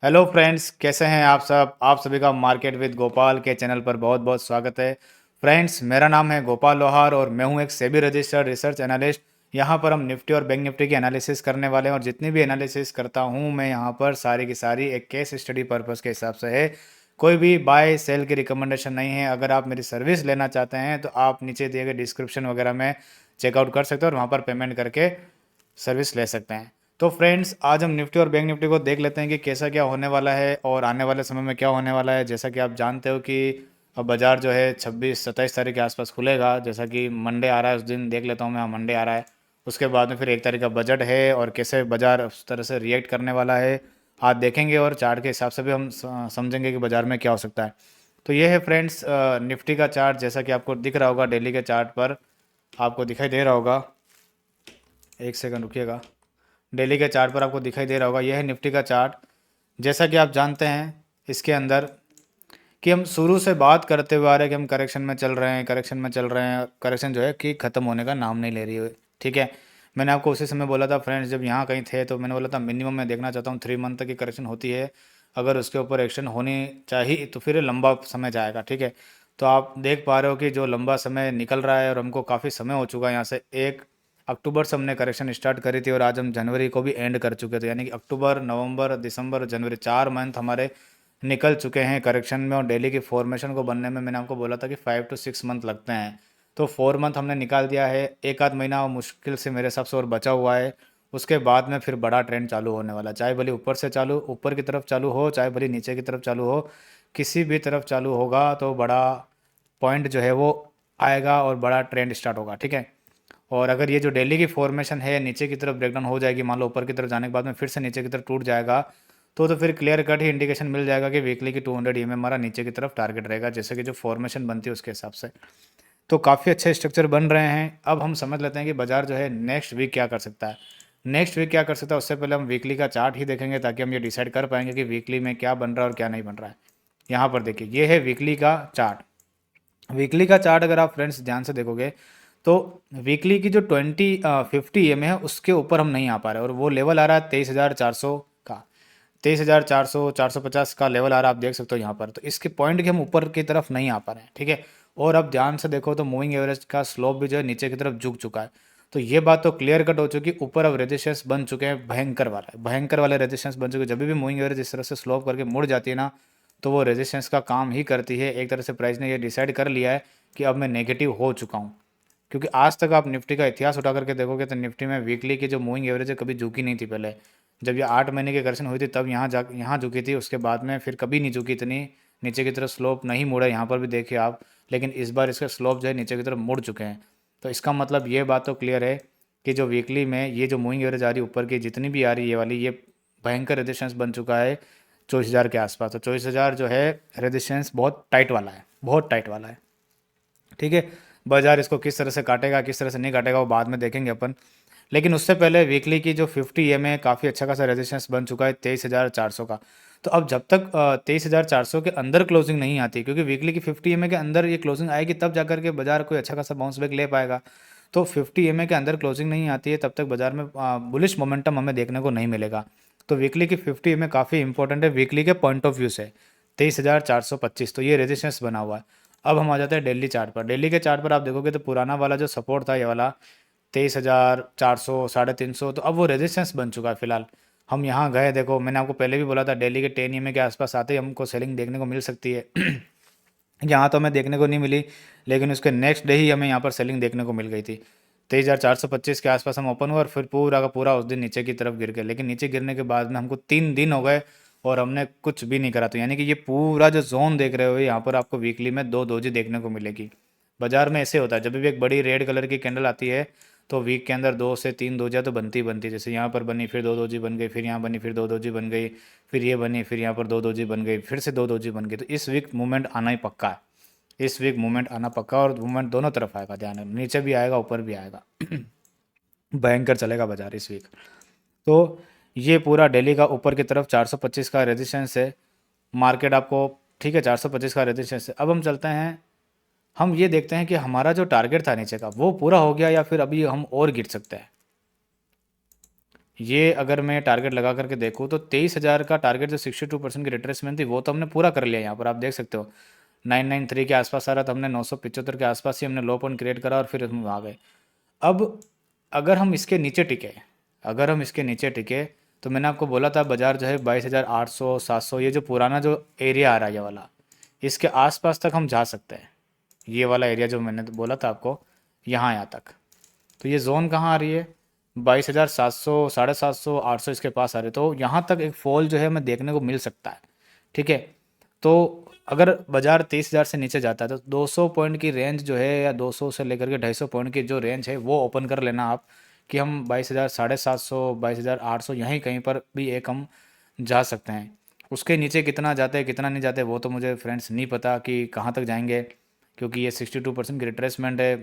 Hello friends, कैसे हैं आप सब। आप सभी का मार्केट विद गोपाल के चैनल पर बहुत बहुत स्वागत है। फ्रेंड्स, मेरा नाम है गोपाल लोहार और मैं हूं एक सेबी रजिस्टर्ड रिसर्च एनालिस्ट। यहां पर हम निफ्टी और बैंक निफ्टी की एनालिसिस करने वाले हैं और जितनी भी एनालिसिस करता हूं मैं यहां पर सारी की सारी एक केस स्टडी पर्पस के हिसाब से है। कोई भी बाय सेल की रिकमेंडेशन नहीं है। अगर आप मेरी सर्विस लेना चाहते हैं तो आप नीचे दिए गए डिस्क्रिप्शन वगैरह में चेकआउट कर सकते हो और वहाँ पर पेमेंट करके सर्विस ले सकते हैं। तो फ्रेंड्स, आज हम निफ्टी और बैंक निफ्टी को देख लेते हैं कि कैसा क्या होने वाला है और आने वाले समय में क्या होने वाला है। जैसा कि आप जानते हो कि अब बाज़ार जो है 26-27 तारीख के आसपास खुलेगा। जैसा कि मंडे आ रहा है, उस दिन देख लेता हूँ मैं। मंडे आ रहा है, उसके बाद में फिर 1 तारीख का बजट है और कैसे बाज़ार उस तरह से रिएक्ट करने वाला है आज देखेंगे और चार्ट के हिसाब से भी हम समझेंगे कि बाज़ार में क्या हो सकता है। तो ये है फ्रेंड्स निफ्टी का चार्ट। जैसा कि आपको दिख रहा होगा डेली के चार्ट पर, आपको दिखाई दे रहा होगा। एक सेकंड रुकिएगा। डेली के चार्ट पर आपको दिखाई दे रहा होगा, यह है निफ्टी का चार्ट। जैसा कि आप जानते हैं इसके अंदर कि हम शुरू से बात करते हुए आ रहे हैं कि हम करेक्शन में चल रहे हैं, करेक्शन में चल रहे हैं। करेक्शन जो है कि ख़त्म होने का नाम नहीं ले रही है। ठीक है, मैंने आपको उसी समय बोला था फ्रेंड्स, जब यहाँ कहीं थे तो मैंने बोला था मिनिमम मैं देखना चाहता हूँ 3 मंथ तक की करेक्शन होती है। अगर उसके ऊपर एक्शन होनी चाहिए तो फिर लंबा समय जाएगा। ठीक है, तो आप देख पा रहे हो कि जो लंबा समय निकल रहा है और हमको काफ़ी समय हो चुका है। यहाँ से 1 अक्टूबर से हमने करेक्शन स्टार्ट करी थी और आज हम जनवरी को भी एंड कर चुके थे। यानी कि अक्टूबर, नवंबर, दिसंबर, जनवरी 4 मंथ हमारे निकल चुके हैं करेक्शन में। और डेली की फॉर्मेशन को बनने में मैंने आपको बोला था कि 5 to 6 मंथ लगते हैं। तो 4 मंथ हमने निकाल दिया है। एक आध महीना मुश्किल से मेरे हिसाब से और बचा हुआ है। उसके बाद में फिर बड़ा ट्रेंड चालू होने वाला, चाहे भले ऊपर से चालू, ऊपर की तरफ चालू हो, चाहे भले नीचे की तरफ चालू हो। किसी भी तरफ चालू होगा तो बड़ा पॉइंट जो है वो आएगा और बड़ा ट्रेंड स्टार्ट होगा। ठीक है, और अगर ये जो डेली की फॉर्मेशन है नीचे की तरफ ब्रेकडाउन हो जाएगी, मान लो ऊपर की तरफ जाने के बाद में फिर से नीचे की तरफ टूट जाएगा, तो फिर क्लियर कट ही इंडिकेशन मिल जाएगा कि वीकली की 200 ईएमए हमारा नीचे की तरफ टारगेट रहेगा, जैसे कि जो फॉर्मेशन बनती है उसके हिसाब से। तो काफ़ी अच्छे स्ट्रक्चर बन रहे हैं। अब हम समझ लेते हैं कि बाजार जो है नेक्स्ट वीक क्या कर सकता है। नेक्स्ट वीक क्या कर सकता है, उससे पहले हम वीकली का चार्ट ही देखेंगे ताकि हम ये डिसाइड कर पाएंगे कि वीकली में क्या बन रहा है और क्या नहीं बन रहा है। यहाँ पर देखिए, ये है वीकली का चार्ट। वीकली का चार्ट अगर आप फ्रेंड्स ध्यान से देखोगे तो वीकली की जो 50 EMA है उसके ऊपर हम नहीं आ पा रहे और वो लेवल आ रहा है 23,400 का। 23,400, 450 का लेवल आ रहा है, आप देख सकते हो यहाँ पर। तो इसके पॉइंट के हम ऊपर की तरफ नहीं आ पा रहे हैं। ठीक है, और अब ध्यान से देखो तो मूविंग एवरेज का स्लोप भी जो है नीचे की तरफ झुक चुका है। तो ये बात तो क्लियर कट हो चुकी है, ऊपर अब रेजिस्टेंस बन चुके हैं भयंकर वाले रेजिस्टेंस बन चुके हैं। जब भी मूविंग एवरेज इस तरह से स्लोप करके मुड़ जाती है ना, तो वो रेजिस्टेंस का काम ही करती है। एक तरह से प्राइस ने ये डिसाइड कर लिया है कि अब मैं नेगेटिव हो चुका हूँ। क्योंकि आज तक आप निफ्टी का इतिहास उठा करके देखोगे तो निफ्टी में वीकली की जो मूविंग एवरेज है कभी झुकी नहीं थी पहले। जब ये 8 महीने की करेक्शन हुई थी तब यहाँ झुकी थी, उसके बाद में फिर कभी नहीं झुकी इतनी नीचे की तरफ। स्लोप नहीं मुड़ा, यहाँ पर भी देखिए आप। लेकिन इस बार इसका स्लोप जो है नीचे की तरफ मुड़ चुके हैं। तो इसका मतलब ये बात तो क्लियर है कि जो वीकली में ये जो मूविंग एवरेज आ रही है ऊपर की जितनी भी आ रही है ये वाली, ये भयंकर रेजिस्टेंस बन चुका है 24,000 के आसपास। तो 24,000 जो है रेजिस्टेंस बहुत टाइट वाला है, बहुत टाइट वाला है। ठीक है, बाजार इसको किस तरह से काटेगा किस तरह से नहीं काटेगा वो बाद में देखेंगे अपन। लेकिन उससे पहले वीकली की जो 50 EMA काफ़ी अच्छा खासा रेजिस्टेंस बन चुका है 23,400 का। तो अब जब तक 23,400 के अंदर क्लोजिंग नहीं आती, क्योंकि वीकली की 50 EMA के अंदर ये क्लोजिंग आएगी तब जाकर के बाजार कोई अच्छा खासा बाउंस बैक ले पाएगा। तो 50 EMA के अंदर क्लोजिंग नहीं आती है तब तक बाजार में बुलिश मोमेंटम हमें देखने को नहीं मिलेगा। तो वीकली की 50 EMA काफ़ी इंपॉर्टेंट है वीकली के पॉइंट ऑफ व्यू से। 23,425, तो ये रेजिस्टेंस बना हुआ है। अब हम आ जाते हैं डेली चार्ट पर। डेली के चार्ट पर आप देखोगे तो पुराना वाला जो सपोर्ट था ये वाला 23,400, 350, तो अब वो रेजिस्टेंस बन चुका है फिलहाल। हम यहाँ गए, देखो मैंने आपको पहले भी बोला था डेली के 10 EMA के आसपास आते ही हमको सेलिंग देखने को मिल सकती है। यहाँ तो हमें देखने को नहीं मिली, लेकिन उसके नेक्स्ट डे ही हमें यहाँ पर सेलिंग देखने को मिल गई थी। 23,425 के आसपास हम ओपन हुए और फिर पूरा का पूरा उस दिन नीचे की तरफ गिर गए। लेकिन नीचे गिरने के बाद में हमको 3 दिन हो गए और हमने कुछ भी नहीं करा। तो यानी कि ये पूरा जो जोन देख रहे हो यहाँ पर आपको वीकली में दो दोजी देखने को मिलेगी। बाजार में ऐसे होता है, जब भी एक बड़ी रेड कलर की कैंडल आती है तो वीक के अंदर 2 से 3 दोजियाँ तो बनती ही बनती है। जैसे यहाँ पर बनी, फिर दो दोजी बन गई, फिर यहाँ बनी, फिर दो दोजी बन गई, फिर ये बनी, फिर यहाँ पर दो दोजी बन गई, फिर से दो दोजी बन गई। तो इस वीक मूवमेंट आना ही पक्का है। इस वीक मूवमेंट आना पक्का, और मूवमेंट दोनों तरफ आएगा, ध्यान है, नीचे भी आएगा ऊपर भी आएगा। भयंकर चलेगा बाजार इस वीक। तो ये पूरा डेली का ऊपर की तरफ 425 का रेजिस्टेंस है। मार्केट आपको, ठीक है, 425 का रेजिस्टेंस है। अब हम चलते हैं, हम ये देखते हैं कि हमारा जो टारगेट था नीचे का वो पूरा हो गया या फिर अभी हम और गिर सकते हैं। ये अगर मैं टारगेट लगा करके देखूँ तो 23,000 का टारगेट जो 62% की रिट्रेसमेंट थी वो तो हमने पूरा कर लिया। यहाँ पर आप देख सकते हो 993 के आसपास आ रहा था, हमने 975 के आसपास ही हमने लो पॉइंट क्रिएट करा और फिर हम आ गए। अब अगर हम इसके नीचे टिके, अगर हम इसके नीचे टिके तो मैंने आपको बोला था बाजार जो है 22,800 700, ये जो पुराना जो एरिया आ रहा है ये वाला, इसके आसपास तक हम जा सकते हैं। ये वाला एरिया जो मैंने बोला था आपको, यहाँ तक। तो ये जोन कहाँ आ रही है, 22,700 750 800 इसके पास आ रहे, तो यहाँ तक एक फॉल जो है हमें देखने को मिल सकता है। ठीक है, तो अगर बाजार 23,000 से नीचे जाता है तो 200 पॉइंट की रेंज जो है, या 200 से लेकर के 250 पॉइंट की जो रेंज है वो ओपन कर लेना आप, कि हम 22,000 750 22,800 यहीं कहीं पर भी एक हम जा सकते हैं। उसके नीचे कितना जाते हैं कितना नहीं जाते वो तो मुझे फ्रेंड्स नहीं पता कि कहाँ तक जाएंगे, क्योंकि ये 62% की रिट्रेसमेंट है।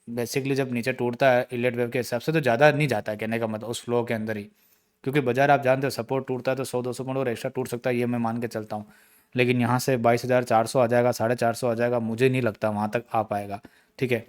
बेसिकली जब नीचे टूटता है इलेट वेव के हिसाब से तो ज़्यादा नहीं जाता है, कहने का मतलब उस फ्लो के अंदर ही, क्योंकि बाजार आप जानते हो सपोर्ट टूटता है तो 100-200 पॉइंट और एक्स्ट्रा टूट सकता है, ये मैं मान के चलता हूँ। लेकिन यहाँ से 22,400 आ जाएगा, 450 आ जाएगा, मुझे नहीं लगता वहाँ तक आ पाएगा। ठीक है,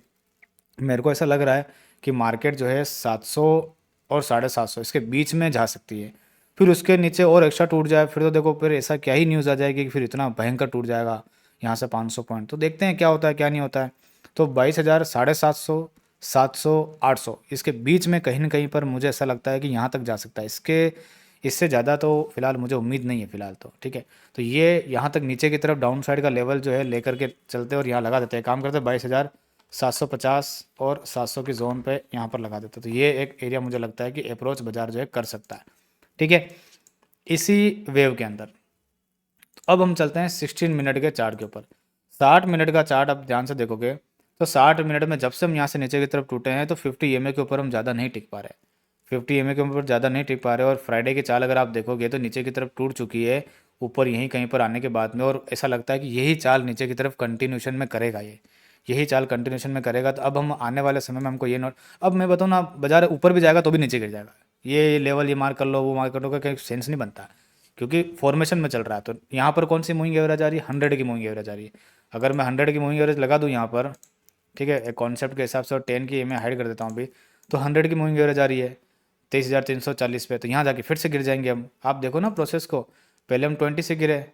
मेरे को ऐसा लग रहा है कि मार्केट जो है 700 और 750 इसके बीच में जा सकती है। फिर उसके नीचे और एक्स्ट्रा टूट जाए फिर तो देखो, फिर ऐसा क्या ही न्यूज़ आ जाएगी कि फिर इतना भयंकर टूट जाएगा यहाँ से 500 पॉइंट। तो देखते हैं क्या होता है क्या नहीं होता है। तो 22,000 750 700 800 इसके बीच में कहीं ना कहीं पर मुझे ऐसा लगता है कि यहाँ तक जा सकता है। इससे ज़्यादा तो फिलहाल मुझे उम्मीद नहीं है फिलहाल तो। ठीक है, तो ये यहाँ तक नीचे की तरफ डाउन साइड का लेवल जो है लेकर के चलते और यहाँ लगा देते हैं, काम करते हैं 22,750 और 700 की जोन पे यहाँ पर लगा देते हैं। तो ये एक एरिया मुझे लगता है कि अप्रोच बाजार जो है कर सकता है। ठीक है, इसी वेव के अंदर अब हम चलते हैं 16 मिनट के चार्ट के ऊपर। 60 मिनट का चार्ट आप ध्यान से देखोगे तो 60 मिनट में जब से हम यहाँ से नीचे की तरफ टूटे हैं तो 50 EMA के ऊपर हम ज़्यादा नहीं टिक पा रहे, 50 EMA के ऊपर ज़्यादा नहीं टिक पा रहे। और फ्राइडे की चाल अगर आप देखोगे तो नीचे की तरफ टूट चुकी है ऊपर यहीं कहीं पर आने के बाद में, और ऐसा लगता है कि यही चाल नीचे की तरफ कंटिन्यूशन में करेगा, ये यही चाल कंटिन्यूशन में करेगा। तो अब हम आने वाले समय में हमको ये नोट, अब मैं बताऊँ ना बाजार ऊपर भी जाएगा तो भी नीचे गिर जाएगा, ये लेवल ये मार्क कर लो वो मार्क कर लो का कहीं सेंस नहीं बनता, क्योंकि फॉर्मेशन में चल रहा है। तो यहाँ पर कौन सी मूविंग एवरेज आ रही है, 100 की मूविंग एवरेज आ रही है। अगर मैं 100 की मूविंग एवरेज लगा दूँ यहाँ पर, ठीक है, एक कॉन्सेप्ट के हिसाब से, और 10 की मैं हाइड कर देता हूँ अभी, तो 100 की मूविंग एवरेज आ रही है 23,340 पे, तो यहाँ जाके फिर से गिर जाएंगे हम। आप देखो ना प्रोसेस को, पहले हम 20 से गिरे,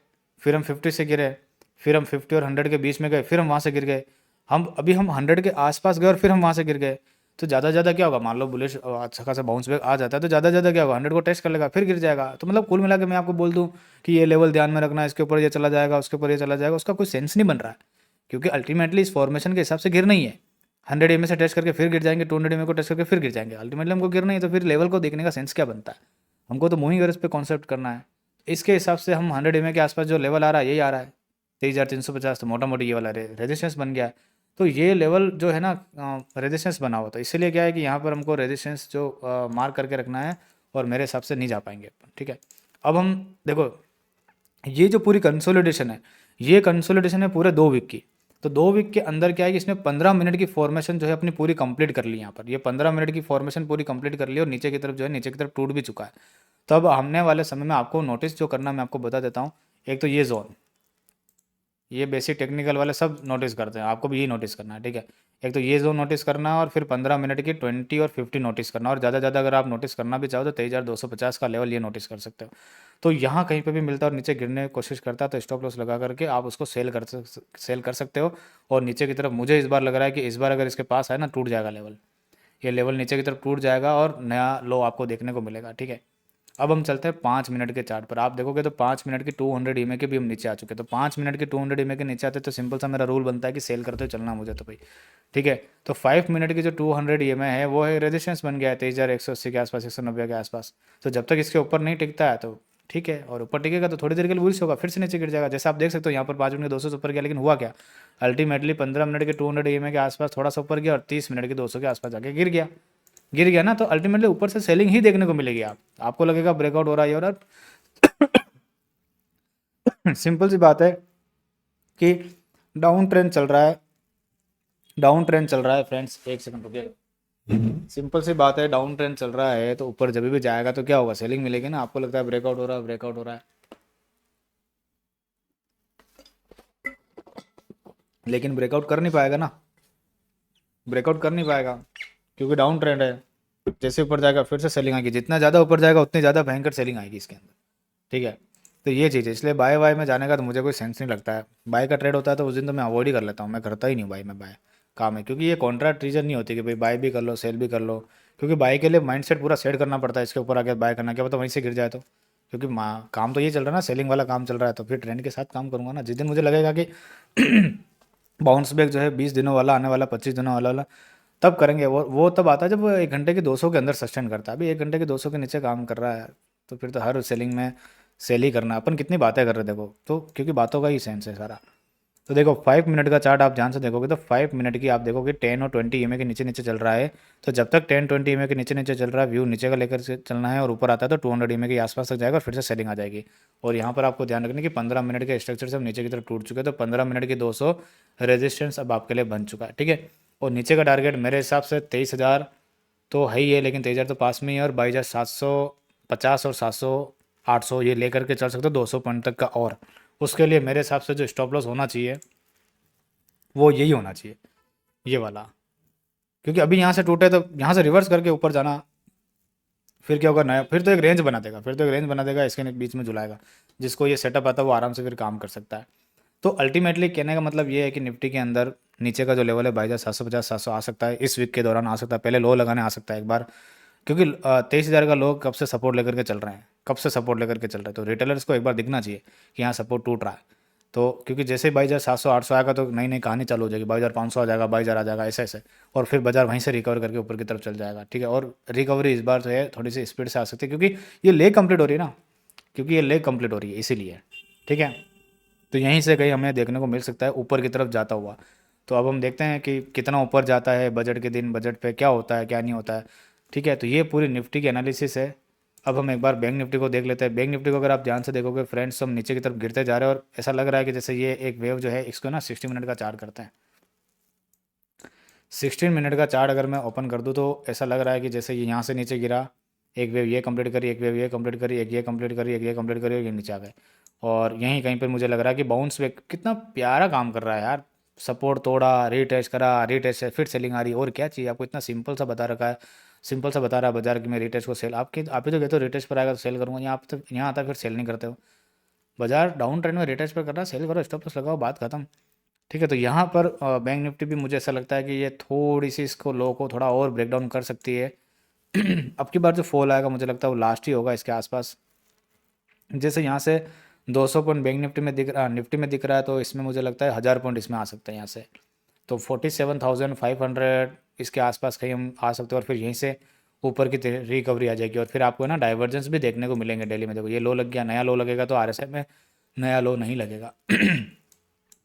फिर हम 50 से गिरे, फिर हम 50 और 100 के बीच में गए, फिर हम वहाँ से गिर गए, हम 100 के आसपास गए और फिर हम वहाँ से गिर गए। तो ज़्यादा से ज़्यादा क्या होगा, मान लो बुलिश अच्छा खासा बाउंस बैक आ जाता है तो ज़्यादा से ज़्यादा क्या होगा, 100 को टेस्ट कर लेगा फिर गिर जाएगा। तो मतलब कुल मिला के मैं आपको बोल दूँ कि ये लेवल ध्यान में रखना, इसके ऊपर ये चला जाएगा उसके ऊपर ये चला जाएगा, उसका कोई सेंस नहीं बन रहा है, क्योंकि अल्टीमेटली इस फॉर्मेशन के हिसाब से गिरना ही है। 100 EMA से टेस्ट करके फिर गिर जाएंगे, 200 EMA को टेस्ट करके फिर गिर जाएंगे, अल्टीमेटली हमको गिरना ही है। तो फिर लेवल को देखने का सेंस क्या बनता है, हमको तो मूविंग एवरेज पे कॉन्सेप्ट करना है। इसके हिसाब से हम 100 EMA के आसपास जो लेवल आ रहा है यही आ रहा है 23,350, तो मोटा मोटी ये वाला रेजिस्टेंस बन गया है। तो ये लेवल जो है ना रेजिस्टेंस बना हुआ, तो इसलिए क्या है कि यहाँ पर हमको रेजिस्टेंस जो मार्क करके रखना है, और मेरे हिसाब से नहीं जा पाएंगे अपन। ठीक है, अब हम देखो ये जो पूरी कंसोलिडेशन है, ये कंसोलिडेशन है पूरे 2 वीक की। तो 2 वीक के अंदर क्या है कि इसने 15 मिनट की फॉर्मेशन जो है अपनी पूरी कंप्लीट कर ली। यहाँ पर ये 15 मिनट की फॉर्मेशन पूरी कंप्लीट कर ली और नीचे की तरफ जो है नीचे की तरफ टूट भी चुका है। तो अब आने वाले समय में आपको नोटिस जो करना मैं आपको बता देता हूँ। एक तो ये जोन, ये बेसिक टेक्निकल वाले सब नोटिस करते हैं, आपको भी यही नोटिस करना है। ठीक है, एक तो ये जोन नोटिस करना है और फिर 15 मिनट की 20 और 50 नोटिस करना, और ज़्यादा से ज़्यादा अगर आप नोटिस करना भी चाहो तो 23,250 का लेवल ये नोटिस कर सकते हो। तो यहाँ कहीं पे भी मिलता है और नीचे गिरने की कोशिश करता है तो स्टॉप लॉस लगा करके आप उसको सेल कर सकते हो। और नीचे की तरफ मुझे इस बार लग रहा है कि इस बार अगर इसके पास आए ना टूट जाएगा लेवल, ये लेवल नीचे की तरफ टूट जाएगा और नया लो आपको देखने को मिलेगा। ठीक है, अब हम चलते हैं 5 मिनट के चार्ट पर। आप देखोगे तो 5 मिनट की 200 EMA के भी हम नीचे आ चुके हैं। तो 5 मिनट की 200 EMA के नीचे आते तो सिंपल सा मेरा रूल बनता है कि सेल करते हुए चलना मुझे तो भाई। ठीक है, तो 5 मिनट की जो 200 EMA है वो है रेजिस्टेंस बन गया है 23,180 के आसपास, 190 के आसपास। तो जब तक इसके ऊपर नहीं टिकता है तो ठीक है, और ऊपर टिकेगा तो थोड़ी देर के लिए बुलिश होगा, फिर से नीचे गिर जाएगा। जैसे आप देख सकते हो यहाँ पर 5 मिनट के 200 से ऊपर गया, लेकिन हुआ क्या, अल्टीमेटली 15 मिनट के 200 EMA के आसपास थोड़ा सा ऊपर गया और 30 मिनट के 200 के आसपास जाके गिर गया ना। तो अल्टीमेटली ऊपर से सेलिंग ही देखने को मिलेगी। आपको लगेगा ब्रेकआउट हो रहा है और सिंपल सी बात है कि डाउन ट्रेंड चल रहा है, डाउन ट्रेंड चल रहा है फ्रेंड्स, एक सेकंड रुकिए। सिंपल सी बात है, डाउन ट्रेंड चल रहा है तो ऊपर जब भी जाएगा तो क्या होगा, सेलिंग मिलेगी ना। आपको लगता है ब्रेकआउट हो रहा है, ब्रेकआउट हो रहा है, लेकिन ब्रेकआउट कर नहीं पाएगा ना, ब्रेकआउट कर नहीं पाएगा क्योंकि डाउन ट्रेंड है। जैसे ऊपर जाएगा फिर से सेलिंग आएगी, जितना ज़्यादा ऊपर जाएगा उतनी ज़्यादा भयंकर सेलिंग आएगी इसके अंदर, ठीक है। तो ये चीज़ है, इसलिए बाय बाय में जाने का तो मुझे कोई सेंस नहीं लगता है। बाय का ट्रेड होता है तो उस दिन तो मैं अवॉइड ही कर लेता हूँ, मैं करता ही नहीं बाय में बाय काम है, क्योंकि ये कॉन्ट्रैक्ट रीजन नहीं होती कि भाई बाय भी कर लो सेल भी कर लो, क्योंकि बाय के लिए माइंड पूरा सेट करना पड़ता है, इसके ऊपर आके बाय करना, क्या पता वहीं से गिर जाए तो, क्योंकि काम तो ये चल रहा है ना, सेलिंग वाला काम चल रहा है, तो फिर ट्रेंड के साथ काम करूंगा ना। जिस दिन मुझे लगेगा कि बाउंस बैक जो है 20 दिनों वाला आने वाला, 25 दिनों वाला, तब करेंगे। वो तब आता है जब वो 1 घंटे की 200 के अंदर सस्टेन करता है। अभी 1 घंटे की 200 के नीचे काम कर रहा है तो फिर तो हर सेलिंग में सेल ही करना है। अपन कितनी बातें कर रहे हैं देखो, तो क्योंकि बातों का ही सेंस है सारा। तो देखो 5 मिनट का चार्ट आप ध्यान से देखोगे तो 5 मिनट की आप देखोगे 10 और 20 EMA के नीचे नीचे चल रहा है। तो जब तक 10-20 EMA के नीचे नीचे चल रहा है, व्यू नीचे का लेकर से चलना है, और ऊपर आता है तो 200 EMA के आसपास तक जाएगा और फिर से सेलिंग आ जाएगी। और यहाँ पर आपको ध्यान रखना कि 15 मिनट के स्ट्रक्चर से हम नीचे की तरफ टूट चुके हैं, तो 15 मिनट की 200 रेजिस्टेंस अब आपके लिए बन चुका है, ठीक है। और नीचे का टारगेट मेरे हिसाब से 23,000 तो है ही है, लेकिन 23,000 तो पास में ही है, और 22,750 और 700 800 ये लेकर के चल सकते हो 200 पॉइंट तक का। और उसके लिए मेरे हिसाब से जो स्टॉप लॉस होना चाहिए वो यही होना चाहिए, ये वाला। क्योंकि अभी यहाँ से टूटे तो यहाँ से रिवर्स करके ऊपर जाना, फिर क्या होगा नया, फिर तो एक रेंज बना देगा, फिर तो एक रेंज बना देगा, इसके बीच में झुलाएगा। जिसको ये सेटअप आता है वो आराम से फिर काम कर सकता है। तो अल्टीमेटली कहने का मतलब ये है कि निफ्टी के अंदर नीचे का जो लेवल है 22,750 700 आ सकता है, इस वीक के दौरान आ सकता है, पहले लो लगाने आ सकता है एक बार। क्योंकि 23,000 का लोग कब से सपोर्ट लेकर के चल रहे हैं, कब से सपोर्ट लेकर के चल रहे हैं, तो रिटेलर्स को एक बार दिखना चाहिए कि यहाँ सपोर्ट टूट रहा है। तो क्योंकि जैसे ही 22,700 800 आएगा तो नई नई कहानी चालू हो जाएगी, 22,500 आ जाएगा, 22,000 आ जाएगा, ऐसे ऐसे। और फिर बाजार वहीं से रिकवर करके ऊपर की तरफ चल जाएगा, ठीक है। और रिकवरी इस बार जो है थोड़ी सी स्पीड से आ सकती है, क्योंकि ये लेग कंप्लीट हो रही है ना, क्योंकि ये लेग कंप्लीट हो रही है इसीलिए, ठीक है। तो यहीं से कहीं हमें देखने को मिल सकता है ऊपर की तरफ जाता हुआ। तो अब हम देखते हैं कि कितना ऊपर जाता है बजट के दिन, बजट पे क्या होता है क्या नहीं होता है, ठीक है। तो ये पूरी निफ्टी की एनालिसिस है। अब हम एक बार बैंक निफ्टी को देख लेते हैं। बैंक निफ्टी को अगर आप ध्यान से देखोगे फ्रेंड्स, हम नीचे की तरफ गिरते जा रहे हैं, और ऐसा लग रहा है कि जैसे ये एक वेव जो है इसको ना 60 मिनट का चार्ट करते हैं। 16 मिनट का चार्ट अगर मैं ओपन कर दूँ तो ऐसा लग रहा है कि जैसे ये यहाँ से नीचे गिरा, एक वेव ये कंप्लीट करी, एक वेव ये कंप्लीट करी, एक ये कंप्लीट करी, एक ये कंप्लीट करी, और ये नीचे आ गए। और यहीं कहीं पर मुझे लग रहा है कि बाउंस बैक कितना प्यारा काम कर रहा है यार। सपोर्ट तोड़ा, रीटेस्ट करा, रीटेस्ट से फिर सेलिंग आ रही है, और क्या चाहिए आपको, इतना सिंपल सा बता रखा है। सिंपल सा बता रहा है बाजार कि मैं रीटेस्ट को सेल, आपके आप ही तो कहते हो रीटेस्ट पर आएगा तो सेल करूँगा, यहाँ तो यहाँ आता है फिर सेल नहीं करते हो। बाजार डाउन ट्रेंड में रीटेस्ट पर कर रहा है, सेल करो, स्टॉप लॉस लगाओ, बात खत्म, ठीक है। तो यहाँ पर बैंक निफ्टी भी मुझे ऐसा लगता है कि ये थोड़ी सी इसको लो को थोड़ा और ब्रेक डाउन कर सकती है। अब की बार जो फॉल आएगा मुझे लगता है वो लास्ट ही होगा इसके आसपास। जैसे यहाँ से 200 पॉइंट बैंक निफ्टी में दिख रहा, निफ्टी में दिख रहा है, तो इसमें मुझे लगता है 1,000 पॉइंट इसमें आ सकता है यहाँ से। तो 47,500 इसके आसपास कहीं हम आ सकते हैं, और फिर यहीं से ऊपर की रिकवरी आ जाएगी। और फिर आपको ना डाइवर्जेंस भी देखने को मिलेंगे डेली में। देखो ये लो लग गया, नया लो लगेगा, तो आरएसआई में नया लो नहीं लगेगा।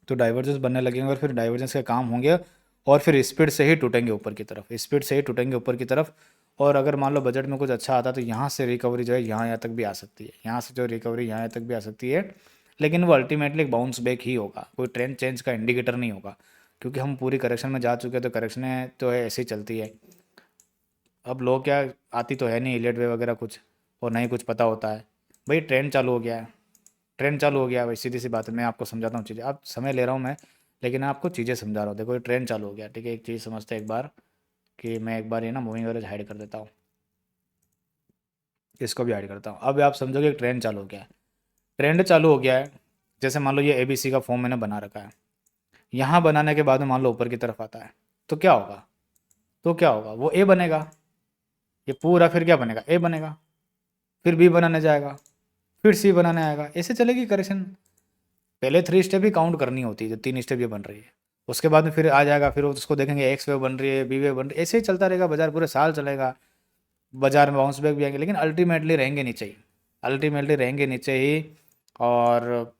तो डाइवर्जेंस बनने लगेंगे, और फिर डाइवर्जेंस के काम होंगे, और फिर स्पीड से ही टूटेंगे ऊपर की तरफ, स्पीड से ही टूटेंगे ऊपर की तरफ। और अगर मान लो बजट में कुछ अच्छा आता तो यहाँ से रिकवरी जो है यहाँ तक भी आ सकती है, यहाँ से जो रिकवरी यहाँ तक भी आ सकती है। लेकिन वो अल्टीमेटली एक बाउंस बैक ही होगा, कोई ट्रेंड चेंज का इंडिकेटर नहीं होगा, क्योंकि हम पूरी करेक्शन में जा चुके हैं। तो करेक्शनें तो है ऐसे ही चलती है। अब लोग क्या, आती तो है नहीं इलियट वे वगैरह कुछ, और नहीं कुछ पता होता है। भाई ट्रेंड चालू हो गया है, ट्रेंड चालू हो गया है भाई, सीधी सी बात है। मैं आपको समझाता हूँ चीज़ें, आप समय ले रहा हूँ मैं, लेकिन आपको चीज़ें समझा रहा हूँ। देखो ये ट्रेंड चालू हो गया, ठीक है। एक चीज़ समझते हैं एक बार, कि मैं एक बार ये ना मूविंग एवरेज हाइड कर देता हूँ, इसको भी हाइड करता हूँ। अब आप समझोगे एक ट्रेंड चालू हो गया है, ट्रेंड चालू हो गया है। जैसे मान लो ये ABC का फॉर्म मैंने बना रखा है, यहाँ बनाने के बाद में मान लो ऊपर की तरफ आता है, तो क्या होगा, तो क्या होगा, वो A बनेगा, ये पूरा फिर क्या बनेगा, A बनेगा, फिर B बनाने जाएगा, फिर C बनाने आएगा, ऐसे चलेगी करेक्शन। पहले 3 स्टेप ही काउंट करनी होती है, जो 3 स्टेप ये बन रही है। उसके बाद में फिर आ जाएगा, फिर उसको देखेंगे एक्स वेव बन रही है, बी वेव बन रही है, ऐसे ही चलता रहेगा बाजार, पूरे साल चलेगा। बाजार में बाउंस बैक भी आएंगे, लेकिन अल्टीमेटली रहेंगे नीचे ही, अल्टीमेटली रहेंगे नीचे ही। और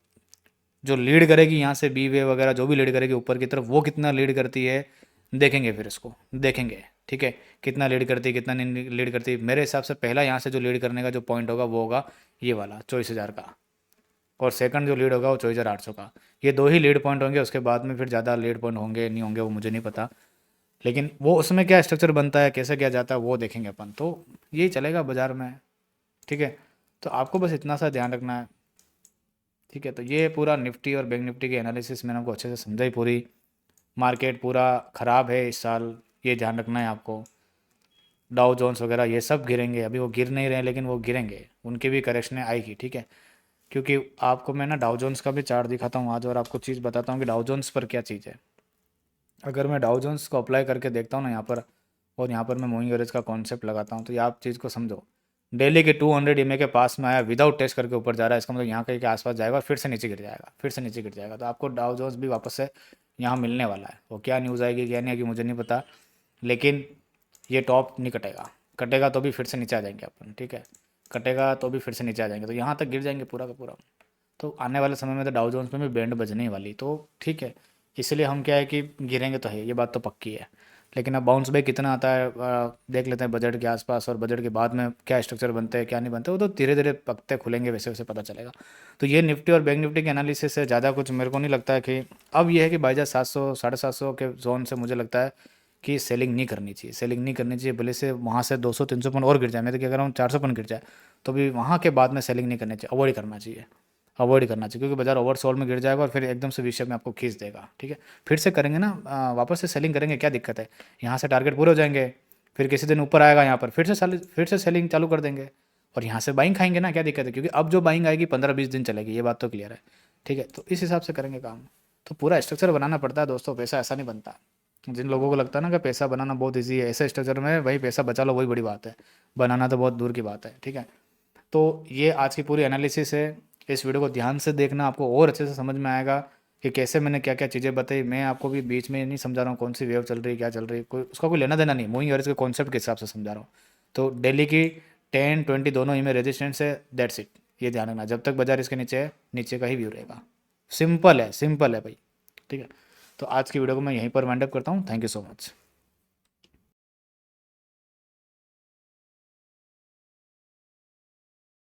जो लीड करेगी यहाँ से बी वेव वगैरह, जो भी लीड करेगी ऊपर की तरफ, वो कितना लीड करती है देखेंगे, फिर इसको देखेंगे, ठीक है। कितना लीड करती है, कितना नहीं लीड करती है। मेरे हिसाब से पहला यहाँ से जो लीड करने का जो पॉइंट होगा वो होगा ये वाला 24,000 का, और सेकंड जो लीड होगा वो 24,800 का। ये दो ही लीड पॉइंट होंगे, उसके बाद में फिर ज़्यादा लीड पॉइंट होंगे नहीं होंगे वो मुझे नहीं पता। लेकिन वो उसमें क्या स्ट्रक्चर बनता है, कैसे किया जाता है, वो देखेंगे अपन। तो यही चलेगा बाजार में, ठीक है। तो आपको बस इतना सा ध्यान रखना है, ठीक है। तो ये पूरा निफ्टी और बैंक निफ्टी की एनालिसिस मैंने आपको अच्छे से समझाई पूरी। मार्केट पूरा ख़राब है इस साल, ये ध्यान रखना है आपको। डाउ जोन्स वगैरह ये सब गिरेंगे, अभी वो गिर नहीं रहे हैं लेकिन वो गिरेंगे, उनकी भी करेक्शन आएगी, ठीक है। क्योंकि आपको मैं ना डाउ जोन्स का भी चार्ट दिखाता हूँ आज, और आपको चीज़ बताता हूँ कि डाउ जोन्स पर क्या चीज़ है। अगर मैं डाउ जोन्स को अप्लाई करके देखता हूँ ना यहाँ पर, और यहाँ पर मैं मूविंग एवरेज का कॉन्सेप्ट लगाता हूँ, तो ये आप चीज़ को समझो। डेली के 200 EMA के पास में आया, विदाउट टेस्ट करके ऊपर जा रहा है, इसका मतलब यहाँ कहीं के आसपास जाएगा और फिर से नीचे गिर जाएगा, फिर से नीचे गिर जाएगा, तो आपको डाउ जोन्स भी वापस से यहाँ मिलने वाला है। वो क्या न्यूज़ आएगी क्या नहीं आएगी मुझे नहीं पता, लेकिन ये टॉप नहीं कटेगा, कटेगा तो भी फिर से नीचे आ जाएंगे अपन, ठीक है। कटेगा तो भी फिर से नीचे आ जाएंगे, तो यहाँ तक गिर जाएंगे पूरा का पूरा। तो आने वाले समय में तो डाउ जोन्स में भी बैंड बजने ही वाली, तो ठीक है। इसलिए हम क्या है कि गिरेंगे तो है, ये बात तो पक्की है। लेकिन अब बाउंस बैक कितना आता है देख लेते हैं बजट के आसपास, और बजट के बाद में क्या स्ट्रक्चर बनते हैं क्या नहीं बनते, वो तो धीरे धीरे पकते खुलेंगे, वैसे वैसे पता चलेगा। तो ये निफ्टी और बैंक निफ्टी के एनालिसिस से ज़्यादा कुछ मेरे को नहीं लगता है कि अब ये है कि बाईजा 700 750 के जोन से मुझे लगता है कि सेलिंग नहीं करनी चाहिए, सेलिंग नहीं करनी चाहिए। भले से वहाँ से 200 300 पॉइंट और गिर जाए, मैं तो क्या कर रहा हूँ 400 पॉइंट गिर जाए, तो भी वहाँ के बाद में सेलिंग नहीं करनी चाहिए, अवॉइड करना चाहिए, अवॉइड करना चाहिए। क्योंकि बाजार ओवरसोल्ड में गिर जाएगा और फिर एकदम से विषय में आपको खींच देगा, ठीक है। फिर से करेंगे ना, वापस से सेलिंग करेंगे, क्या दिक्कत है। यहाँ से टारगेट पूरे हो जाएंगे, फिर किसी दिन ऊपर आएगा यहाँ पर, फिर से सेलिंग चालू कर देंगे, और यहाँ से बाइंग खाएंगे ना, क्या दिक्कत है। क्योंकि अब जो बाइंग आएगी 15 20 दिन चलेगी, ये बात तो क्लियर है, ठीक है। तो इस हिसाब से करेंगे काम। तो पूरा स्ट्रक्चर बनाना पड़ता है दोस्तों, पैसा ऐसा नहीं बनता। जिन लोगों को लगता है ना कि पैसा बनाना बहुत ईजी है, ऐसे स्ट्रक्चर में भाई पैसा बचा लो वही बड़ी बात है, बनाना तो बहुत दूर की बात है, ठीक है। तो ये आज की पूरी एनालिसिस है। इस वीडियो को ध्यान से देखना, आपको और अच्छे से समझ में आएगा कि कैसे मैंने क्या क्या चीज़ें बताई। मैं आपको भी बीच में नहीं समझा रहा हूँ कौन सी वेव चल रही है क्या चल रही है, कोई उसका कोई लेना देना नहीं, मूविंग एवरेज के कॉन्सेप्ट के हिसाब से समझा रहा हूँ। तो डेली की 10 20 दोनों ही में रेजिस्टेंस है, दैट्स इट। ये ध्यान रखना, जब तक बाजार इसके नीचे है, नीचे का ही व्यू रहेगा। सिंपल है भाई, ठीक है। तो आज की वीडियो को मैं यहीं पर वाइंड अप करता हूँ। Thank you so much.